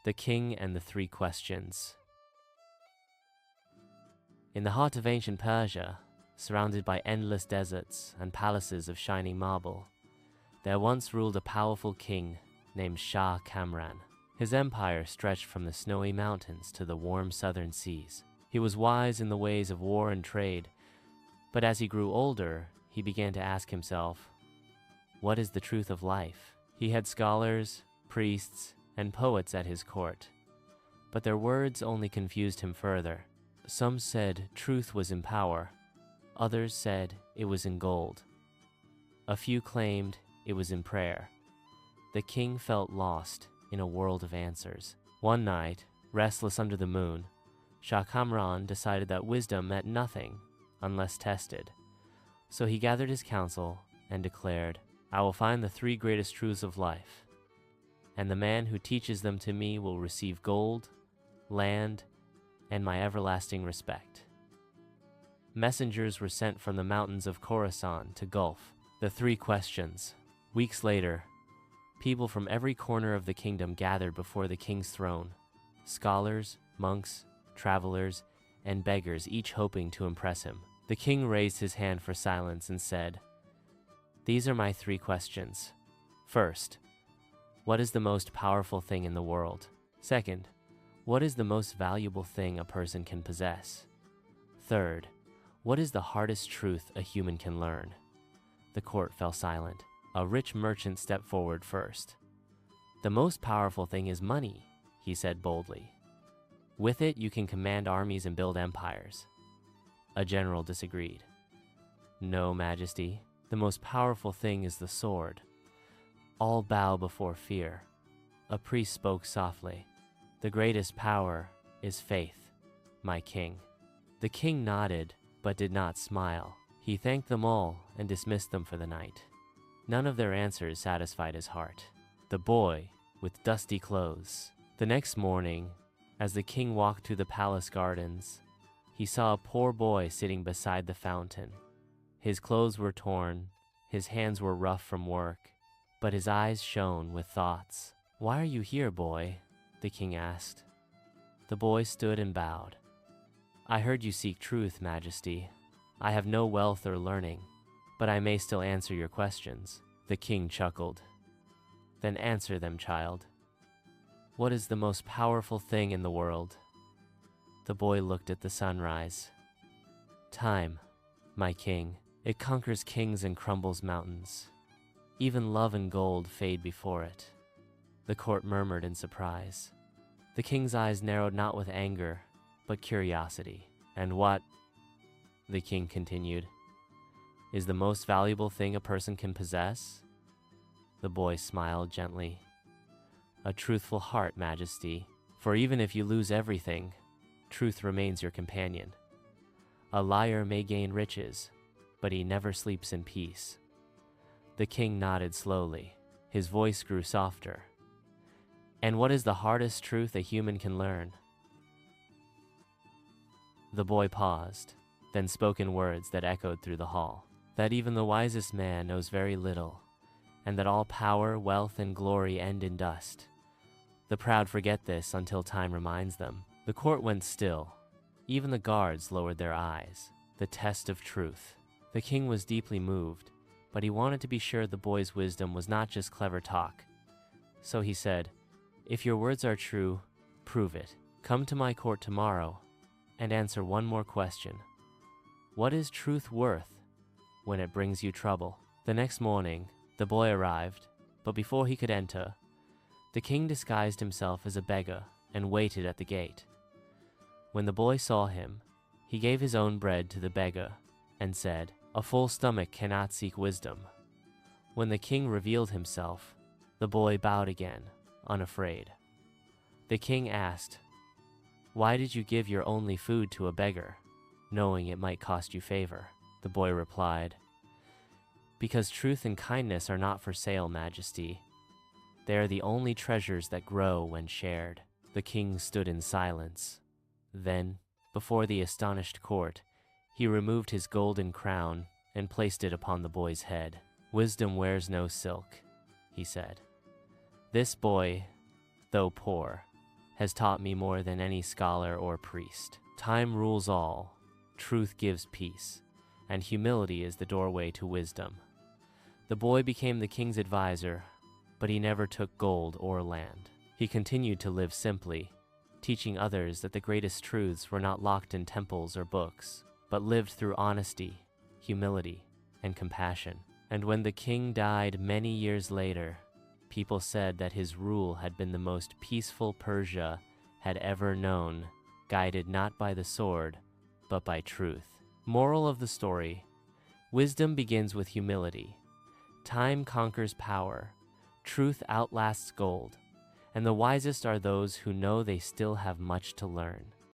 The King and the Three Questions. In the heart of ancient Persia, surrounded by endless deserts and palaces of shining marble, there once ruled a powerful king named Shah Kamran. His empire stretched from the snowy mountains to the warm southern seas. He was wise in the ways of war and trade, but as he grew older, he began to ask himself, what is the truth of life? He had scholars, priests, and poets at his court, but their words only confused him further. Some said truth was in power, others said it was in gold. A few claimed it was in prayer. The king felt lost in a world of answers. One night, restless under the moon, Shah Kamran decided that wisdom meant nothing unless tested. So he gathered his council and declared, I will find the three greatest truths of life, and the man who teaches them to me will receive gold, land, and my everlasting respect. Messengers were sent from the mountains of Khorasan to Gulf. The Three Questions. Weeks later, people from every corner of the kingdom gathered before the king's throne. Scholars, monks, travelers, and beggars, each hoping to impress him. The king raised his hand for silence and said, These are my three questions. First, what is the most powerful thing in the world? Second, what is the most valuable thing a person can possess? Third, what is the hardest truth a human can learn? The court fell silent. A rich merchant stepped forward first. The most powerful thing is money, he said boldly. With it, you can command armies and build empires. A general disagreed. No, Majesty, the most powerful thing is the sword. All bow before fear. A priest spoke softly. The greatest power is faith, my king. The king nodded, but did not smile. He thanked them all and dismissed them for the night. None of their answers satisfied his heart. The boy, with dusty clothes. The next morning, as the king walked through the palace gardens, he saw a poor boy sitting beside the fountain. His clothes were torn, his hands were rough from work, but his eyes shone with thoughts. Why are you here, boy? The king asked. The boy stood and bowed. I heard you seek truth, Majesty. I have no wealth or learning, but I may still answer your questions. The king chuckled. Then answer them, child. What is the most powerful thing in the world? The boy looked at the sunrise. Time, my king. It conquers kings and crumbles mountains. Even love and gold fade before it. The court murmured in surprise. The king's eyes narrowed not with anger, but curiosity. And what, the king continued, is the most valuable thing a person can possess? The boy smiled gently. A truthful heart, Majesty, for even if you lose everything, truth remains your companion. A liar may gain riches, but he never sleeps in peace. The king nodded slowly. His voice grew softer. And what is the hardest truth a human can learn? The boy paused, then spoke in words that echoed through the hall. That even the wisest man knows very little, and that all power, wealth, and glory end in dust. The proud forget this until time reminds them. The court went still. Even the guards lowered their eyes. The test of truth. The king was deeply moved, but he wanted to be sure the boy's wisdom was not just clever talk. So he said, If your words are true, prove it. Come to my court tomorrow and answer one more question. What is truth worth when it brings you trouble? The next morning, the boy arrived, but before he could enter, the king disguised himself as a beggar and waited at the gate. When the boy saw him, he gave his own bread to the beggar and said, A full stomach cannot seek wisdom. When the king revealed himself, the boy bowed again, unafraid. The king asked, Why did you give your only food to a beggar, knowing it might cost you favor? The boy replied, Because truth and kindness are not for sale, Majesty. They are the only treasures that grow when shared. The king stood in silence. Then, before the astonished court, he removed his golden crown and placed it upon the boy's head. Wisdom wears no silk, he said. This boy, though poor, has taught me more than any scholar or priest. Time rules all, truth gives peace, and humility is the doorway to wisdom. The boy became the king's advisor, but he never took gold or land. He continued to live simply, teaching others that the greatest truths were not locked in temples or books, but lived through honesty, humility, and compassion. And when the king died many years later, people said that his rule had been the most peaceful Persia had ever known, guided not by the sword, but by truth. Moral of the story: wisdom begins with humility. Time conquers power. Truth outlasts gold. And the wisest are those who know they still have much to learn.